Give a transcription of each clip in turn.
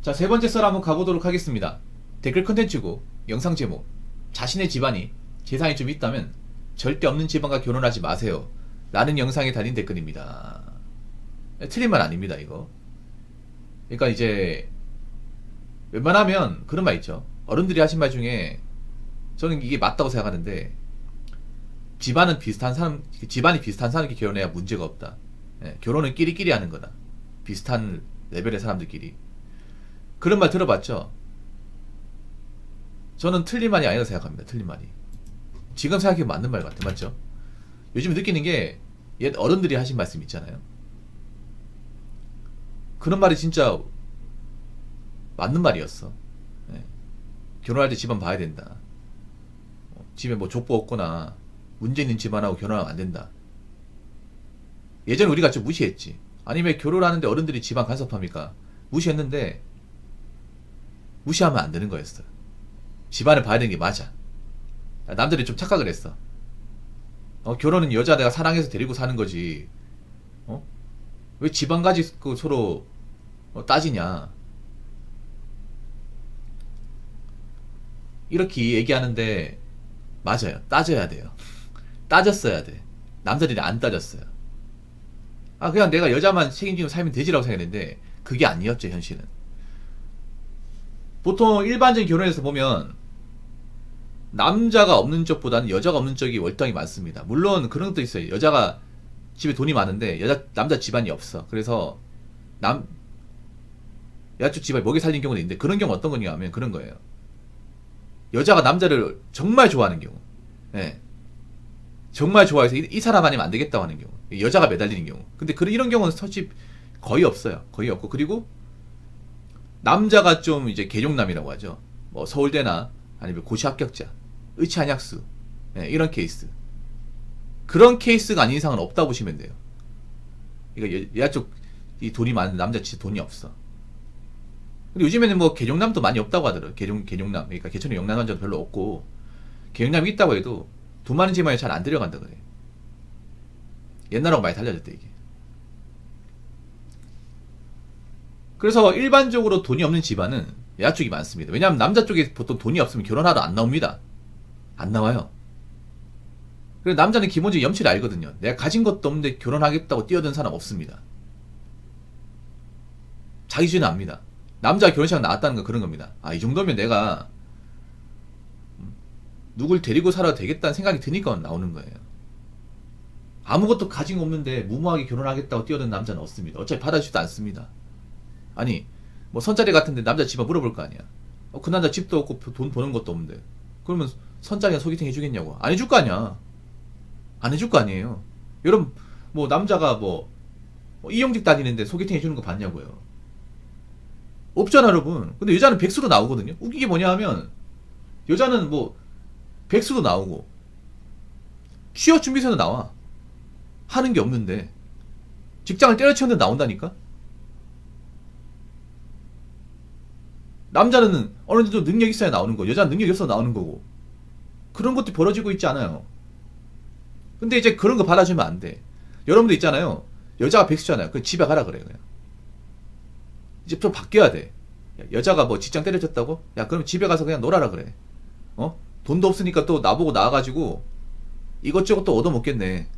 자, 세 번째 썰 한번 가보도록 하겠습니다. 댓글 컨텐츠고 영상 제목: 자신의 집안이 재산이 좀 있다면 절대 없는 집안과 결혼하지 마세요 라는 영상에 달린 댓글입니다. 틀린 말 아닙니다, 이거. 그러니까 이제 웬만하면 그런 말 있죠. 어른들이 하신 말 중에 저는 이게 맞다고 생각하는데, 집안이 비슷한 사람끼리 결혼해야 문제가 없다. 결혼은 끼리끼리 하는 거다. 비슷한 레벨의 사람들끼리. 그런 말 들어봤죠? 저는 틀린 말이 아니라고 생각합니다. 틀린 말이. 지금 생각해보면 맞는 말 같아. 맞죠? 요즘에 느끼는 게 옛 어른들이 하신 말씀 있잖아요. 그런 말이 진짜 맞는 말이었어. 결혼할 때 집안 봐야 된다. 집에 뭐 족보 없거나 문제 있는 집안하고 결혼하면 안 된다. 예전에 우리가 좀 무시했지. 아니면 결혼하는데 어른들이 집안 간섭합니까? 무시했는데 무시하면 안 되는 거였어. 집안을 봐야 되는 게 맞아. 남들이 좀 착각을 했어. 결혼은 여자 내가 사랑해서 데리고 사는 거지. 왜 집안 가지고 서로 따지냐. 이렇게 얘기하는데 맞아요. 따져야 돼요. 따졌어야 돼. 남자들이 안 따졌어요. 그냥 내가 여자만 책임지고 살면 되지라고 생각했는데 그게 아니었죠, 현실은. 보통 일반적인 결혼에서 보면 남자가 없는 쪽보다는 여자가 없는 쪽이 월등히 많습니다. 물론 그런 것도 있어요. 여자가 집에 돈이 많은데 남자 집안이 없어. 그래서 여자 쪽 집안이 먹여 살린 경우도 있는데, 그런 경우 어떤 거냐 하면 그런 거예요. 여자가 남자를 정말 좋아하는 경우. 정말 좋아해서 이 사람 아니면 안 되겠다고 하는 경우. 여자가 매달리는 경우. 근데 이런 경우는 솔직히 거의 없어요. 거의 없고. 그리고 남자가 좀 이제 계룡남이라고 하죠. 뭐 서울대나 아니면 고시 합격자, 의치 한약수, 이런 케이스. 그런 케이스가 아닌 이상은 없다고 보시면 돼요. 그러니까 여자 쪽 이 돈이 많은 남자 진짜 돈이 없어. 근데 요즘에는 뭐 계룡남도 많이 없다고 하더라고요. 계룡남. 그러니까 개천에 영남 환자도 별로 없고, 계룡남이 있다고 해도 돈 많은 집안에 잘 안 들어간다 그래. 옛날하고 많이 달라졌대, 이게. 그래서 일반적으로 돈이 없는 집안은 여자 쪽이 많습니다. 왜냐하면 남자 쪽에 보통 돈이 없으면 결혼하러 안 나옵니다. 안 나와요. 그래서 남자는 기본적으로 염치를 알거든요. 내가 가진 것도 없는데 결혼하겠다고 뛰어든 사람 없습니다. 자기 주는 압니다. 남자가 결혼식 나왔다는 건 그런 겁니다. 이 정도면 내가 누굴 데리고 살아도 되겠다는 생각이 드니까 나오는 거예요. 아무것도 가진 거 없는데 무모하게 결혼하겠다고 뛰어든 남자는 없습니다. 어차피 받아주지도 않습니다. 아니, 뭐 선자리 같은데 남자 집안 물어볼 거 아니야. 그 남자 집도 없고 돈 버는 것도 없는데 그러면 선자리가 소개팅 해주겠냐고. 안 해줄 거 아니야. 안 해줄 거 아니에요. 여러분, 뭐 남자가 뭐 이용직 다니는데 소개팅 해주는 거 봤냐고요. 없잖아, 여러분. 근데 여자는 백수로 나오거든요. 웃긴 게 뭐냐 하면 여자는 뭐 백수도 나오고 취업 준비생도 나와. 하는 게 없는데 직장을 때려치웠는데 나온다니까. 남자는 어느 정도 능력 있어야 나오는 거, 여자는 능력이 없어서 나오는 거고. 그런 것도 벌어지고 있지 않아요. 근데 이제 그런 거 받아주면 안 돼. 여러분들 있잖아요. 여자가 백수잖아요. 그럼 집에 가라 그래, 그냥. 이제 좀 바뀌어야 돼. 여자가 뭐 직장 때려쳤다고? 야, 그럼 집에 가서 그냥 놀아라 그래. 돈도 없으니까 또 나보고 나와가지고 이것저것 또 얻어먹겠네.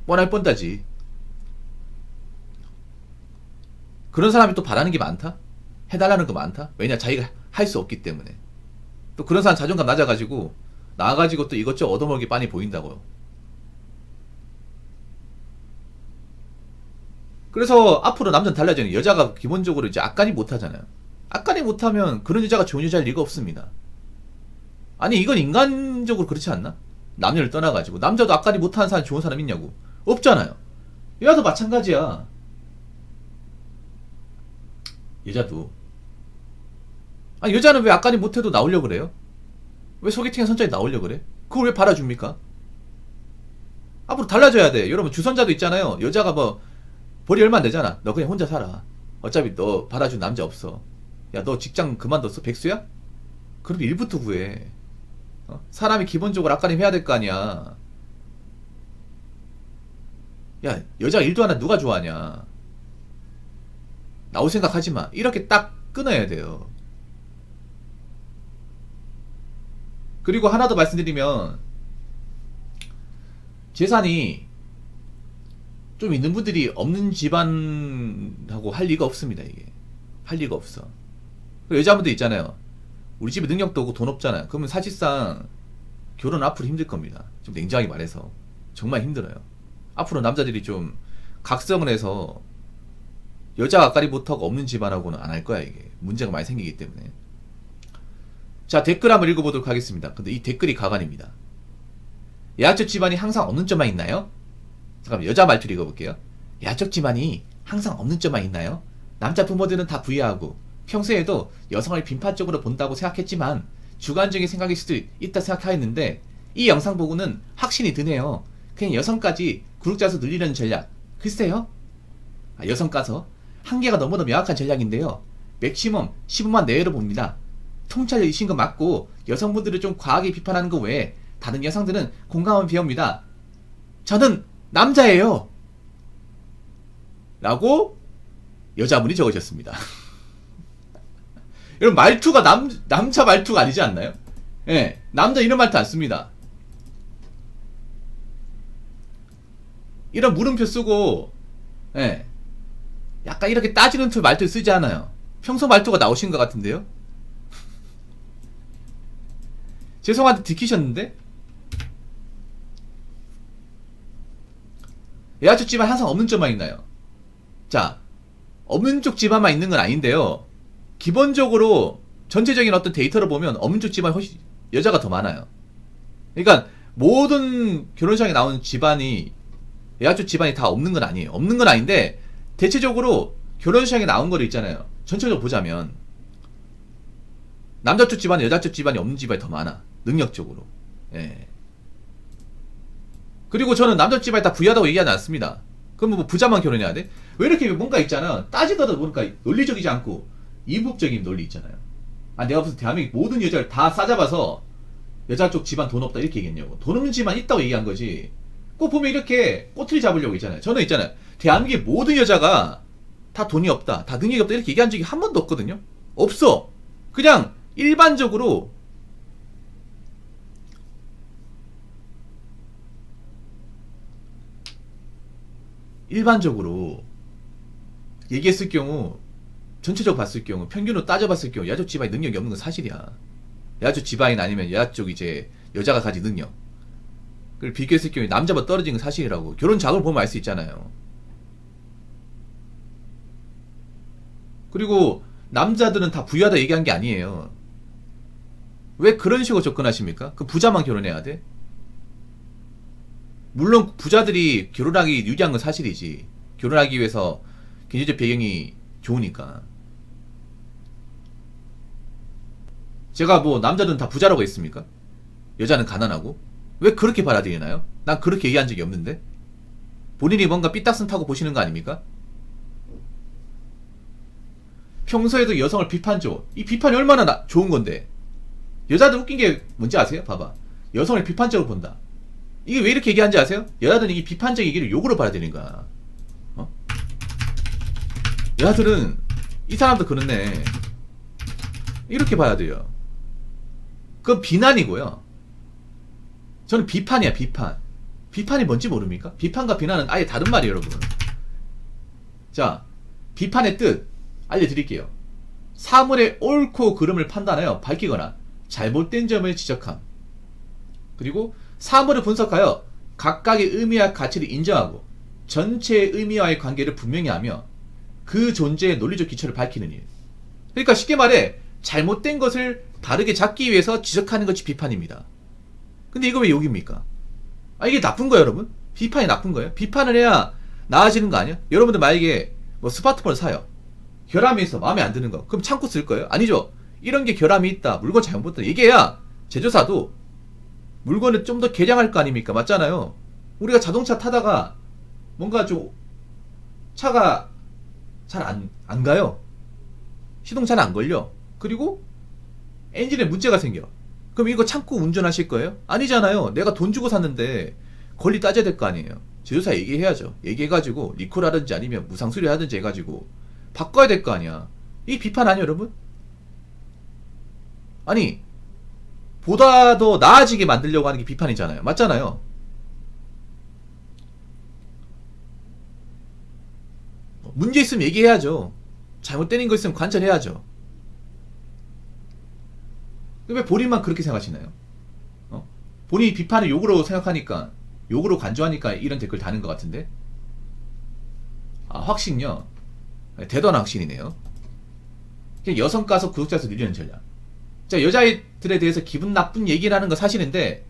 뻔할 뻔다지. 그런 사람이 또 바라는 게 많다? 해달라는 거 많다? 왜냐, 자기가 할 수 없기 때문에. 또 그런 사람 자존감 낮아가지고 나와가지고 또 이것저것 얻어먹을 게 빤히 보인다고요. 그래서 앞으로 남자는 달라지는, 여자가 기본적으로 이제 악간이 못하잖아요. 악간이 못하면 그런 여자가 좋은 여자일 리가 없습니다. 아니, 이건 인간적으로 그렇지 않나? 남녀를 떠나가지고 남자도 악간이 못하는 사람 좋은 사람 있냐고. 없잖아요. 여자도 마찬가지야. 여자도. 여자는 왜 악간이 못해도 나오려고 그래요? 왜 소개팅에 선자에 나오려고 그래? 그걸 왜 받아줍니까? 앞으로 달라져야 돼. 여러분, 주선자도 있잖아요. 여자가 뭐 벌이 얼마 안 되잖아. 너 그냥 혼자 살아. 어차피 너 받아준 남자 없어. 야, 너 직장 그만뒀어? 백수야? 그럼 일부터 구해. 사람이 기본적으로 악간임 해야 될 거 아니야. 야, 여자가 일도 하나 누가 좋아하냐. 나올 생각 하지 마. 이렇게 딱 끊어야 돼요. 그리고 하나 더 말씀드리면, 재산이 좀 있는 분들이 없는 집안하고 할 리가 없습니다. 이게 할 리가 없어. 여자분들 있잖아요, 우리 집에 능력도 없고 돈 없잖아요. 그러면 사실상 결혼 앞으로 힘들 겁니다. 좀 냉정하게 말해서 정말 힘들어요. 앞으로 남자들이 좀 각성을 해서 여자 가까리 못하고 없는 집안하고는 안 할 거야. 이게 문제가 많이 생기기 때문에. 자, 댓글 한번 읽어보도록 하겠습니다. 근데 이 댓글이 가관입니다. 예아적 집안이 항상 없는 점만 있나요? 잠깐만, 여자 말투로 읽어볼게요. 예아적 집안이 항상 없는 점만 있나요? 남자 부모들은 다 부유하고 평소에도 여성을 빈판적으로 본다고 생각했지만 주관적인 생각일 수도 있다 생각하였는데, 이 영상 보고는 확신이 드네요. 그냥 여성까지 구룩자서 늘리려는 전략. 글쎄요. 여성 까서 한계가 너무나 명확한 전략인데요. 맥시멈 15만 내외로 봅니다. 통찰이신 거 맞고 여성분들을 좀 과하게 비판하는 거 외에 다른 여성들은 공감하면 배웁니다. 저는 남자예요. 라고 여자분이 적으셨습니다. 여러분, 말투가 남자 말투가 아니지 않나요? 예, 남자 이런 말투 안 씁니다. 이런 물음표 쓰고, 예, 약간 이렇게 따지는 말투 쓰지 않아요. 평소 말투가 나오신 것 같은데요? 죄송한데 들키셨는데? 예아적 집안 항상 없는 점만 있나요? 자, 없는 쪽 집안만 있는 건 아닌데요. 기본적으로 전체적인 어떤 데이터를 보면 없는 쪽 집안이 훨씬 여자가 더 많아요. 그러니까 모든 결혼식장에 나오는 집안이 예아적 집안이 다 없는 건 아니에요. 없는 건 아닌데 대체적으로 결혼식장에 나온 거를 있잖아요. 전체적으로 보자면 남자 쪽 집안은 여자 쪽 집안이 없는 집안이 더 많아. 능력적으로. 예. 그리고 저는 남자 집안이 다 부유하다고 얘기하지 않습니다. 그럼 뭐 부자만 결혼해야 돼? 왜 이렇게 뭔가 있잖아. 따지다가 보니까 논리적이지 않고 이북적인 논리 있잖아요. 아, 내가 무슨 대한민국 모든 여자를 다 싸잡아서 여자 쪽 집안 돈 없다 이렇게 얘기했냐고. 돈 없는 집안 있다고 얘기한 거지. 꼭 보면 이렇게 꼬투리 잡으려고 있잖아요. 저는 있잖아요, 대한민국의 모든 여자가 다 돈이 없다, 다 능력이 없다 이렇게 얘기한 적이 한 번도 없거든요. 없어. 그냥 일반적으로 얘기했을 경우, 전체적으로 봤을 경우, 평균으로 따져봤을 경우 야족 집안이 능력이 없는 건 사실이야. 야족 집안인 아니면 야족 이제 여자가 가진 능력, 그걸 비교했을 경우에 남자보다 떨어진 건 사실이라고. 결혼 자금을 보면 알 수 있잖아요. 그리고 남자들은 다 부유하다 얘기한 게 아니에요. 왜 그런 식으로 접근하십니까? 그 부자만 결혼해야 돼? 물론 부자들이 결혼하기 유리한 건 사실이지. 결혼하기 위해서 경제적 배경이 좋으니까. 제가 뭐 남자들은 다 부자라고 했습니까? 여자는 가난하고? 왜 그렇게 받아들이나요? 난 그렇게 얘기한 적이 없는데. 본인이 뭔가 삐딱선 타고 보시는 거 아닙니까? 평소에도 여성을 비판죠. 이 비판이 얼마나 좋은 건데. 여자들 웃긴 게 뭔지 아세요? 봐봐. 여성을 비판적으로 본다. 이게 왜 이렇게 얘기하는지 아세요? 여자들은 이 비판적 얘기를 욕으로 받아들이는 거야. 어? 여자들은 이 사람도 그렇네 이렇게 받아들여. 그건 비난이고요. 저는 비판이야, 비판. 비판이 뭔지 모릅니까? 비판과 비난은 아예 다른 말이에요, 여러분. 자, 비판의 뜻 알려드릴게요. 사물의 옳고 그름을 판단하여 밝히거나 잘못된 점을 지적함. 그리고 사물을 분석하여 각각의 의미와 가치를 인정하고 전체의 의미와의 관계를 분명히 하며 그 존재의 논리적 기초를 밝히는 일. 그러니까 쉽게 말해 잘못된 것을 바르게 잡기 위해서 지적하는 것이 비판입니다. 근데 이거 왜 욕입니까? 아, 이게 나쁜 거예요, 여러분? 비판이 나쁜 거예요? 비판을 해야 나아지는 거 아니야? 여러분들 만약에 뭐 스마트폰을 사요. 결함이 있어, 마음에 안 드는 거. 그럼 참고 쓸 거예요? 아니죠. 이런 게 결함이 있다, 물건 잘못 봤다, 얘기해야 제조사도 물건을 좀 더 개량할 거 아닙니까? 맞잖아요. 우리가 자동차 타다가 뭔가 좀 차가 잘 안 가요. 시동 잘 안 걸려. 그리고 엔진에 문제가 생겨. 그럼 이거 참고 운전하실 거예요? 아니잖아요. 내가 돈 주고 샀는데 권리 따져야 될 거 아니에요. 제조사 얘기해야죠. 얘기해가지고 리콜하든지 아니면 무상수리 하든지 해가지고 바꿔야 될 거 아니야. 이 비판 아니에요, 여러분? 아니, 보다 더 나아지게 만들려고 하는 게 비판이잖아요. 맞잖아요. 문제 있으면 얘기해야죠. 잘못된 거 있으면 관찰해야죠. 왜 본인만 그렇게 생각하시나요? 본인이 비판을 욕으로 생각하니까, 욕으로 간주하니까 이런 댓글 다는 것 같은데? 아, 확신요? 대단한 확신이네요. 그냥 여성 가서 구독자 수 늘리는 전략. 자, 여자애들에 대해서 기분 나쁜 얘기를 하는 거 사실인데,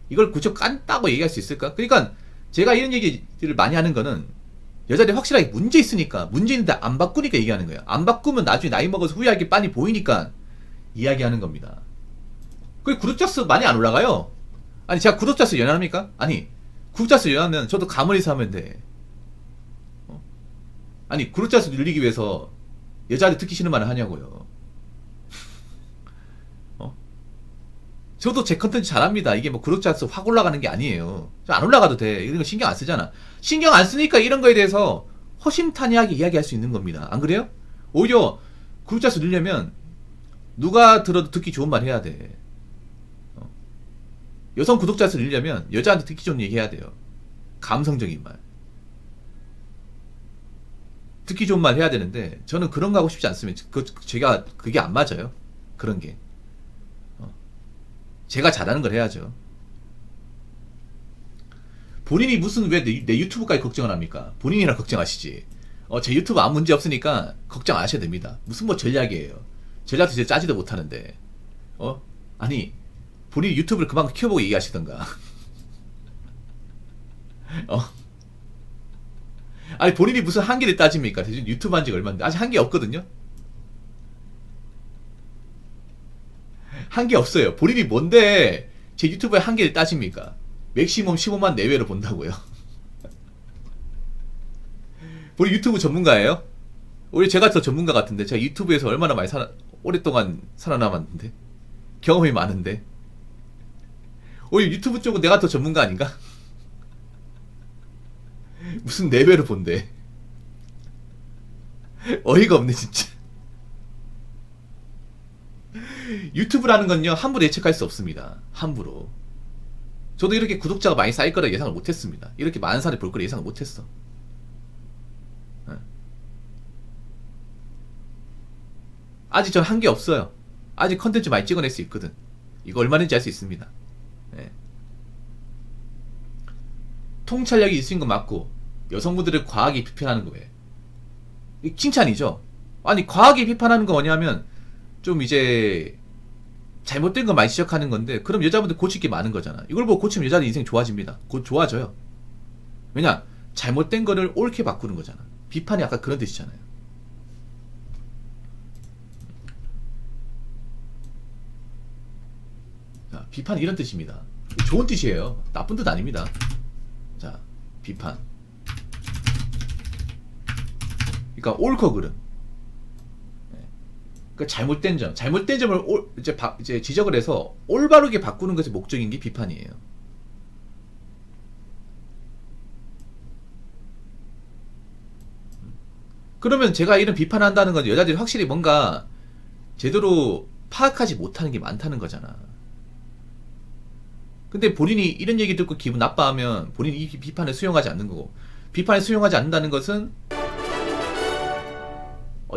이걸 그저 깐다고 얘기할 수 있을까? 그러니까, 제가 이런 얘기를 많이 하는 거는, 여자들이 확실하게 문제 있으니까, 문제 있는데 안 바꾸니까 얘기하는 거예요. 안 바꾸면 나중에 나이 먹어서 후회할 게 빤히 보이니까, 이야기하는 겁니다. 그 구독자 수 많이 안 올라가요. 아니, 제가 구독자 수 연합니까? 아니, 구독자 수 연하면 저도 가만히서 하면 돼. 아니, 구독자 수 늘리기 위해서 여자한테 듣기 싫은 말을 하냐고요. 저도 제 컨텐츠 잘합니다. 이게 뭐 구독자 수 확 올라가는 게 아니에요. 안 올라가도 돼. 이런 거 신경 안 쓰잖아. 신경 안 쓰니까 이런 거에 대해서 허심탄회하게 이야기할 수 있는 겁니다. 안 그래요? 오히려 구독자 수 늘려면 누가 들어도 듣기 좋은 말 해야 돼. 여성 구독자 수 늘려면 여자한테 듣기 좋은 얘기 해야 돼요. 감성적인 말. 듣기 좋은 말 해야 되는데 저는 그런 거 하고 싶지 않습니다. 제가 그게 안 맞아요. 그런 게. 제가 잘하는 걸 해야죠. 본인이 무슨 왜 내 유튜브까지 걱정을 합니까? 본인이랑 걱정하시지. 제 유튜브 아무 문제 없으니까 걱정 안 하셔도 됩니다. 무슨 뭐 전략이에요. 전략도 이제 짜지도 못하는데. 아니, 본인이 유튜브를 그만큼 키워보고 얘기하시던가. 아니, 본인이 무슨 한계를 따집니까? 대신 유튜브 한 지가 얼마인데. 아직 한계 없거든요? 한계 없어요. 본인이 뭔데 제 유튜브에 한계를 따집니까? 맥시멈 15만 내외로 본다고요. 본인 유튜브 전문가예요? 오히려 제가 더 전문가 같은데. 제가 유튜브에서 얼마나 많이 오랫동안 살아남았는데. 경험이 많은데. 오히려 유튜브 쪽은 내가 더 전문가 아닌가? 무슨 내외로 본대. 어이가 없네 진짜. 유튜브라는 건요 함부로 예측할 수 없습니다. 함부로. 저도 이렇게 구독자가 많이 쌓일 거라 예상을 못했습니다. 이렇게 많은 사람이 볼 거라 예상을 못했어. 아직 전 한게 없어요. 아직 컨텐츠 많이 찍어낼 수 있거든. 이거 얼마인지 알 수 있습니다. 네. 통찰력이 있으신 건 맞고 여성분들을 과하게 비판하는 거 왜? 칭찬이죠. 아니, 과하게 비판하는 거 뭐냐면 좀 이제 잘못된 거 많이 지적하는 건데, 그럼 여자분들 고칠 게 많은 거잖아. 이걸 보고 고치면 여자들 인생 좋아집니다. 곧 좋아져요. 왜냐? 잘못된 거를 옳게 바꾸는 거잖아. 비판이 아까 그런 뜻이잖아요. 자, 비판이 이런 뜻입니다. 좋은 뜻이에요. 나쁜 뜻 아닙니다. 자, 비판. 그러니까 옳고 그름. 그러니까 잘못된 점을 이제 지적을 해서 올바르게 바꾸는 것이 목적인 게 비판이에요. 그러면 제가 이런 비판한다는 건 여자들이 확실히 뭔가 제대로 파악하지 못하는 게 많다는 거잖아. 근데 본인이 이런 얘기 듣고 기분 나빠하면 본인이 이 비판을 수용하지 않는 거고, 비판을 수용하지 않는다는 것은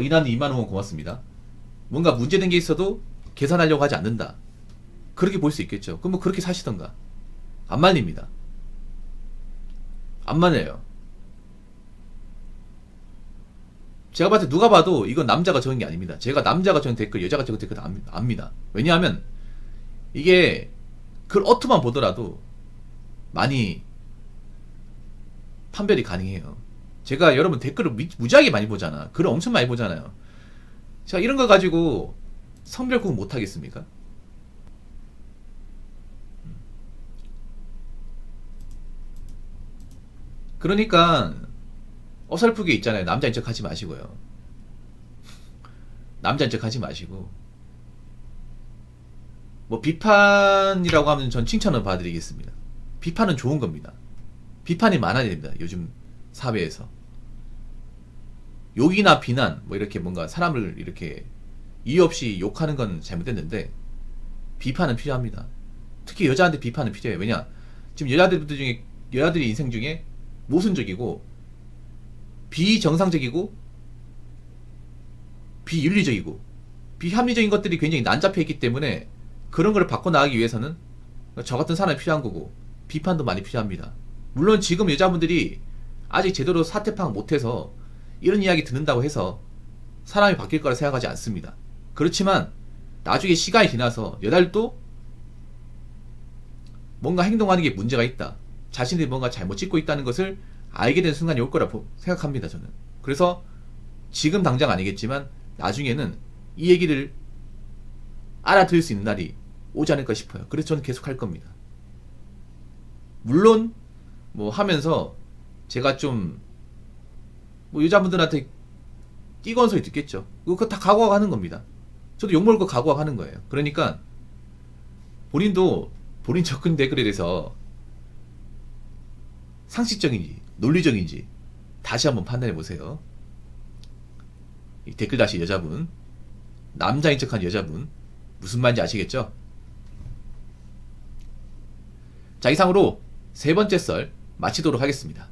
이나는 2만원 고맙습니다. 뭔가 문제된 게 있어도 계산하려고 하지 않는다. 그렇게 볼 수 있겠죠. 그럼 뭐 그렇게 사시던가. 안 말립니다. 안 말려요. 제가 봤을 때 누가 봐도 이건 남자가 적은 게 아닙니다. 제가 남자가 적은 댓글, 여자가 적은 댓글 압니다. 왜냐하면 이게 글 어투만 보더라도 많이 판별이 가능해요. 제가 여러분 댓글을 무지하게 많이 보잖아. 글을 엄청 많이 보잖아요. 제가 이런 거 가지고 성별 구분 못 하겠습니까? 그러니까 어설프게 있잖아요. 남자인 척 하지 마시고요. 남자인 척 하지 마시고, 뭐 비판이라고 하면 전 칭찬을 봐드리겠습니다. 비판은 좋은 겁니다. 비판이 많아야 됩니다. 요즘 사회에서. 욕이나 비난, 뭐 이렇게 뭔가 사람을 이렇게 이유 없이 욕하는 건 잘못됐는데 비판은 필요합니다. 특히 여자한테 비판은 필요해요. 왜냐? 지금 여자들이 인생 중에 모순적이고 비정상적이고 비윤리적이고 비합리적인 것들이 굉장히 난잡해 있기 때문에 그런 걸 바꿔나가기 위해서는 저 같은 사람이 필요한 거고 비판도 많이 필요합니다. 물론 지금 여자분들이 아직 제대로 사태 파악 못해서 이런 이야기 듣는다고 해서 사람이 바뀔 거라 생각하지 않습니다. 그렇지만 나중에 시간이 지나서 여자들도 뭔가 행동하는 게 문제가 있다, 자신들이 뭔가 잘못 짓고 있다는 것을 알게 되는 순간이 올 거라 생각합니다. 저는 그래서 지금 당장 아니겠지만 나중에는 이 얘기를 알아들을 수 있는 날이 오지 않을까 싶어요. 그래서 저는 계속 할 겁니다. 물론 뭐 하면서 제가 좀 뭐 여자분들한테 띠건 소리 듣겠죠. 그거 다 각오하고 하는 겁니다. 저도 욕먹을 거 각오하고 하는 거예요. 그러니까 본인도 본인 접근 댓글에 대해서 상식적인지 논리적인지 다시 한번 판단해 보세요. 이 댓글 다시 여자분, 남자인 척한 여자분, 무슨 말인지 아시겠죠? 자, 이상으로 세 번째 썰 마치도록 하겠습니다.